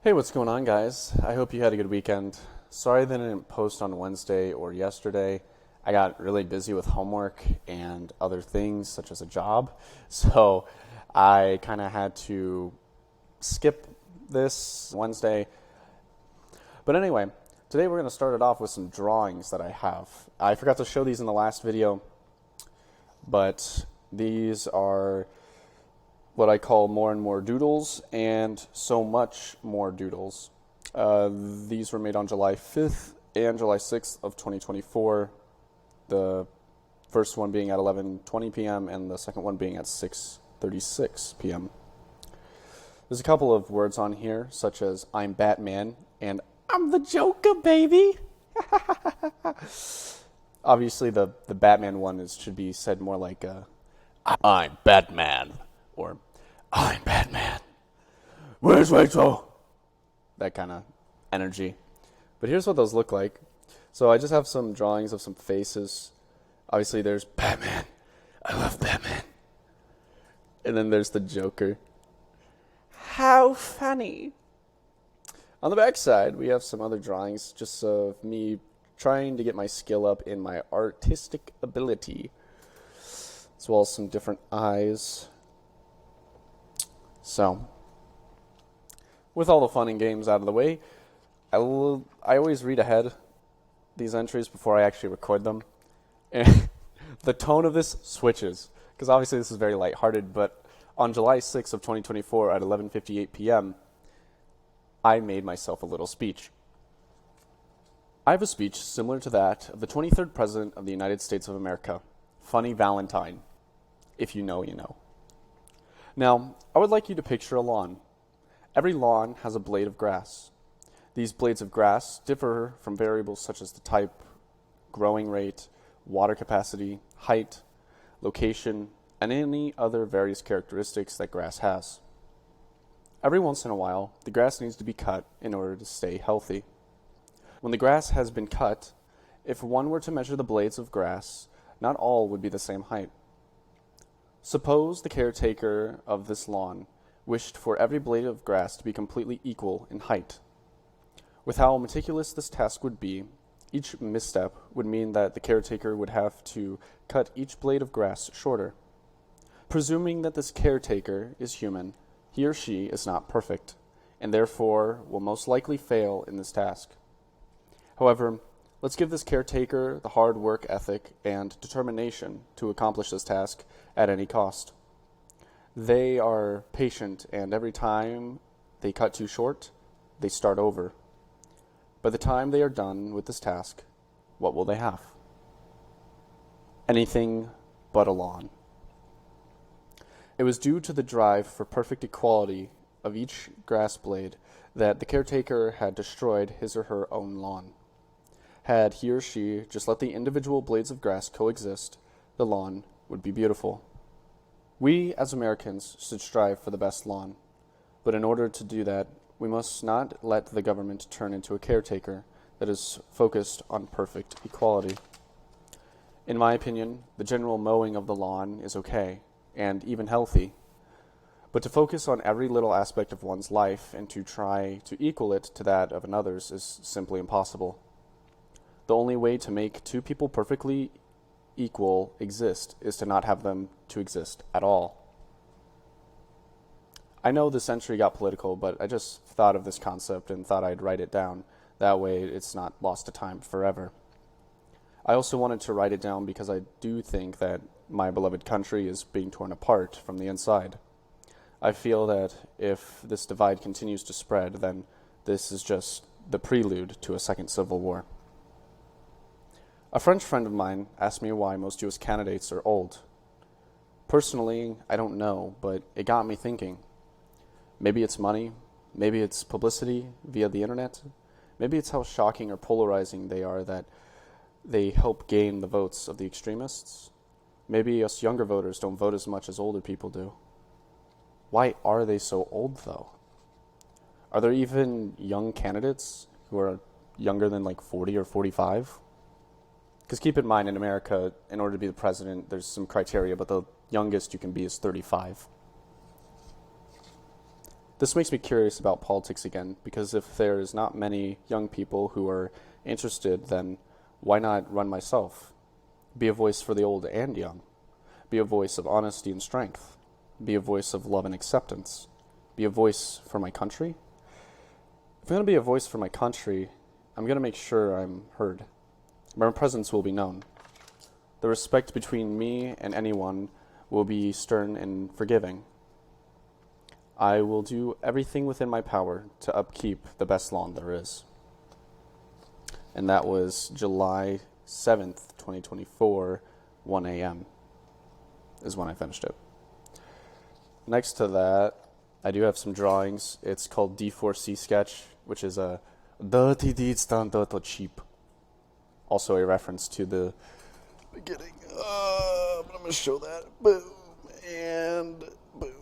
Hey, what's going on, guys? I hope you had a good weekend. Sorry that I didn't post on Wednesday or yesterday. I got really busy with homework and other things, such as a job. So I kind of had to skip this Wednesday. But anyway, today we're going to start it off with some drawings that I have. I forgot to show these in the last video, but these are what I call more and more doodles and so much more doodles. These were made on July 5th and July 6th of 2024. The first one being at 11:20 p.m. and the second one being at 6:36 p.m. There's a couple of words on here, such as I'm Batman and I'm the Joker, baby. Obviously, the Batman one should be said more like I'm Batman, or I'm Batman. Where's Rachel? That kind of energy. But here's what those look like. So I just have some drawings of some faces. Obviously, there's Batman. I love Batman. And then there's the Joker. How funny. On the back side, we have some other drawings just of me trying to get my skill up in my artistic ability, as well as some different eyes. So, with all the fun and games out of the way, I always read ahead these entries before I actually record them. And the tone of this switches, because obviously this is very lighthearted, but on July 6th of 2024 at 11:58 p.m., I made myself a little speech. I have a speech similar to that of the 23rd President of the United States of America, Funny Valentine. If you know, you know. Now, I would like you to picture a lawn. Every lawn has a blade of grass. These blades of grass differ from variables such as the type, growing rate, water capacity, height, location, and any other various characteristics that grass has. Every once in a while, the grass needs to be cut in order to stay healthy. When the grass has been cut, if one were to measure the blades of grass, not all would be the same height. Suppose the caretaker of this lawn wished for every blade of grass to be completely equal in height. With how meticulous this task would be, each misstep would mean that the caretaker would have to cut each blade of grass shorter. Presuming that this caretaker is human, he or she is not perfect, and therefore will most likely fail in this task. However, let's give this caretaker the hard work ethic and determination to accomplish this task at any cost. They are patient, and every time they cut too short, they start over. By the time they are done with this task, what will they have? Anything but a lawn. It was due to the drive for perfect equality of each grass blade that the caretaker had destroyed his or her own lawn. Had he or she just let the individual blades of grass coexist, the lawn would be beautiful. We, as Americans, should strive for the best lawn, but in order to do that, we must not let the government turn into a caretaker that is focused on perfect equality. In my opinion, the general mowing of the lawn is okay, and even healthy, but to focus on every little aspect of one's life and to try to equal it to that of another's is simply impossible. The only way to make two people perfectly equal exist is to not have them to exist at all. I know this entry got political, but I just thought of this concept and thought I'd write it down. That way it's not lost to time forever. I also wanted to write it down because I do think that my beloved country is being torn apart from the inside. I feel that if this divide continues to spread, then this is just the prelude to a second civil war. A French friend of mine asked me why most U.S. candidates are old. Personally, I don't know, but it got me thinking. Maybe it's money, maybe it's publicity via the internet, maybe it's how shocking or polarizing they are that they help gain the votes of the extremists. Maybe us younger voters don't vote as much as older people do. Why are they so old, though? Are there even young candidates who are younger than like 40 or 45? Because keep in mind, in America, in order to be the president, there's some criteria, but the youngest you can be is 35. This makes me curious about politics again, because if there's not many young people who are interested, then why not run myself? Be a voice for the old and young. Be a voice of honesty and strength. Be a voice of love and acceptance. Be a voice for my country. If I'm going to be a voice for my country, I'm going to make sure I'm heard. My presence will be known. The respect between me and anyone will be stern and forgiving. I will do everything within my power to upkeep the best lawn there is. And that was July 7th, 2024, 1 a.m. is when I finished it. Next to that, I do have some drawings. It's called D4C Sketch, which is a dirty deeds done dirty cheap. Also a reference to the beginning. I'm going to show that. Boom. And boom.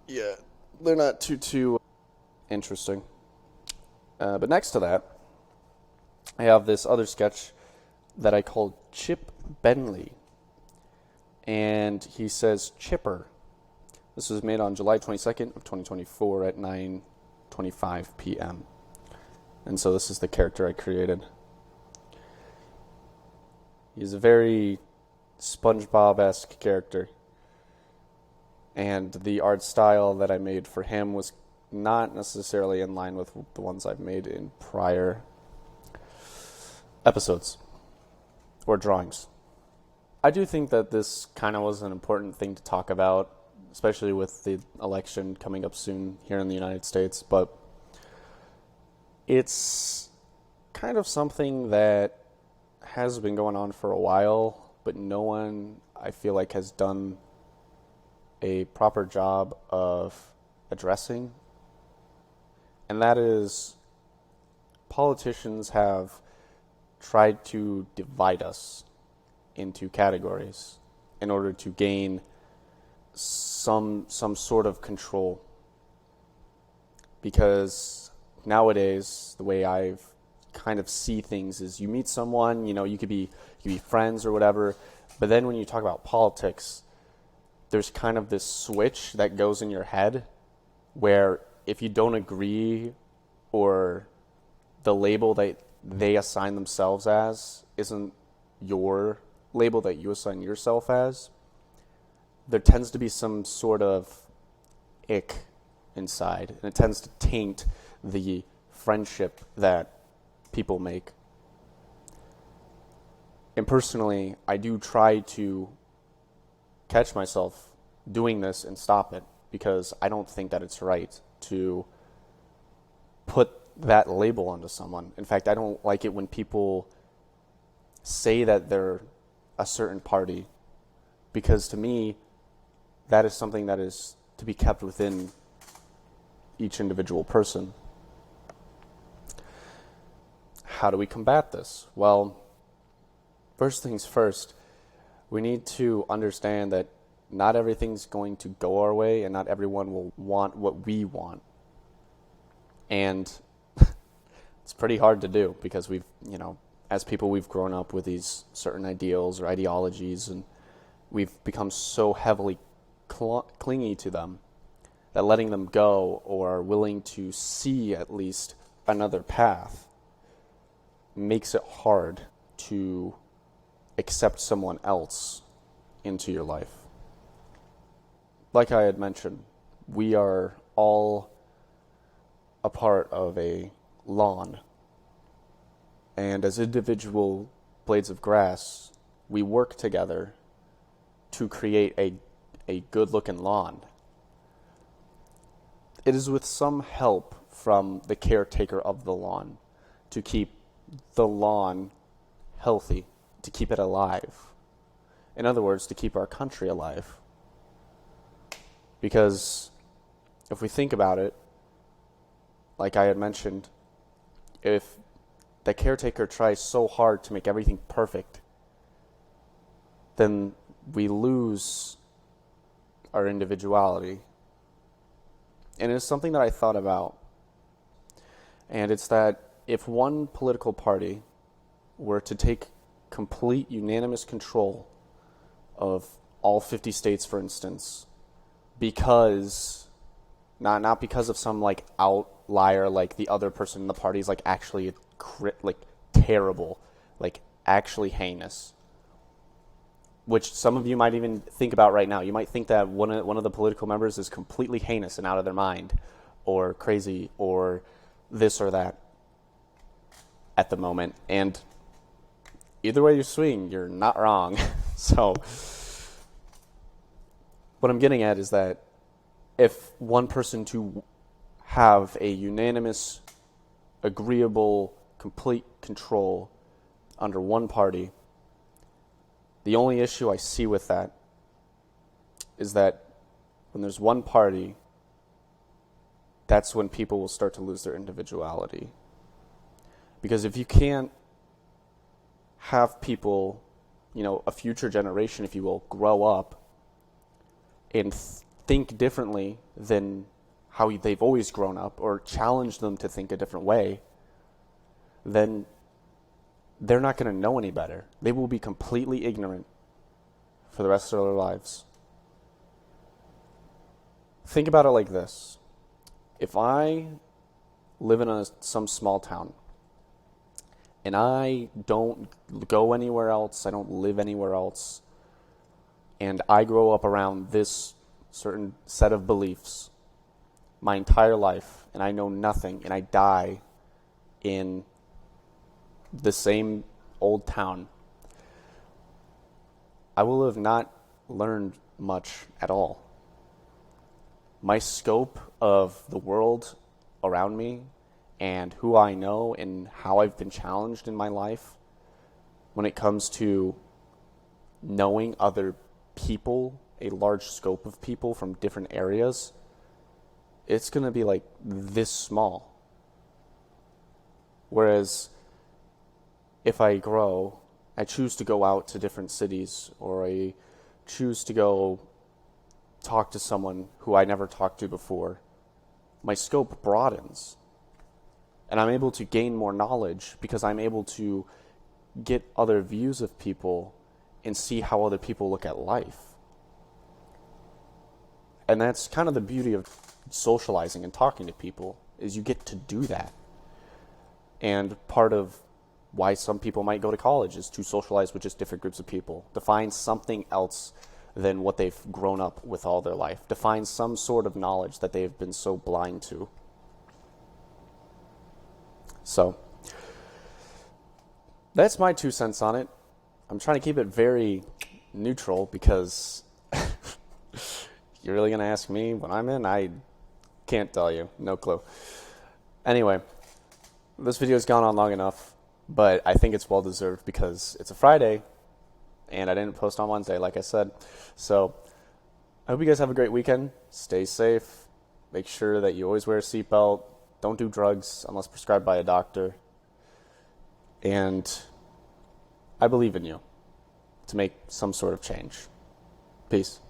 Yeah, they're not too interesting. But next to that, I have this other sketch that I called Chip Bentley. And he says Chipper. This was made on July 22nd of 2024 at 9:25 p.m. And so this is the character I created. He's a very SpongeBob-esque character. And the art style that I made for him was not necessarily in line with the ones I've made in prior episodes or drawings. I do think that this kind of was an important thing to talk about, especially with the election coming up soon here in the United States, but it's kind of something that has been going on for a while, but no one, I feel like, has done a proper job of addressing. And that is, politicians have tried to divide us into categories in order to gain some sort of control. Because nowadays, the way I've kind of see things is you meet someone, you could be friends or whatever, but then when you talk about politics, there's kind of this switch that goes in your head where if you don't agree or the label that they assign themselves as isn't your label that you assign yourself as, there tends to be some sort of ick inside, and it tends to taint the friendship that people make. And personally, I do try to catch myself doing this and stop it, because I don't think that it's right to put that label onto someone. In fact, I don't like it when people say that they're a certain party, because to me, that is something that is to be kept within each individual person. How do we combat this? Well, first things first, we need to understand that not everything's going to go our way, and not everyone will want what we want. And it's pretty hard to do, because we've, as people, we've grown up with these certain ideals or ideologies, and we've become so heavily clingy to them that letting them go, or willing to see at least another path, makes it hard to accept someone else into your life. Like I had mentioned, we are all a part of a lawn. And as individual blades of grass, we work together to create a good-looking lawn. It is with some help from the caretaker of the lawn to keep the lawn healthy, to keep it alive. In other words, to keep our country alive. Because if we think about it, like I had mentioned, if the caretaker tries so hard to make everything perfect, then we lose our individuality. And it's something that I thought about. And it's that if one political party were to take complete unanimous control of all 50 states, for instance, because Not because of some like outlier, like the other person in the party is like actually like terrible, like actually heinous. Which some of you might even think about right now. You might think that one of the political members is completely heinous and out of their mind, or crazy, or this or that at the moment. And either way you swing, you're not wrong. So what I'm getting at is that if one person to have a unanimous, agreeable, complete control under one party, the only issue I see with that is that when there's one party, that's when people will start to lose their individuality. Because if you can't have people, a future generation, if you will, grow up and think differently than how they've always grown up, or challenge them to think a different way, then they're not going to know any better. They will be completely ignorant for the rest of their lives. Think about it like this. If I live in some small town and I don't go anywhere else, I don't live anywhere else, and I grow up around this certain set of beliefs my entire life, and I know nothing, and I die in the same old town, I will have not learned much at all. My scope of the world around me and who I know and how I've been challenged in my life when it comes to knowing other people, a large scope of people from different areas, it's going to be like this small. Whereas if I grow, I choose to go out to different cities, or I choose to go talk to someone who I never talked to before, my scope broadens. And I'm able to gain more knowledge because I'm able to get other views of people and see how other people look at life. And that's kind of the beauty of socializing and talking to people, is you get to do that. And part of why some people might go to college is to socialize with just different groups of people, to find something else than what they've grown up with all their life, to find some sort of knowledge that they've been so blind to. So, that's my 2 cents on it. I'm trying to keep it very neutral because you're really going to ask me what I'm in? I can't tell you. No clue. Anyway, this video's gone on long enough, but I think it's well-deserved because it's a Friday, and I didn't post on Wednesday, like I said. So, I hope you guys have a great weekend. Stay safe. Make sure that you always wear a seatbelt. Don't do drugs unless prescribed by a doctor. And I believe in you to make some sort of change. Peace.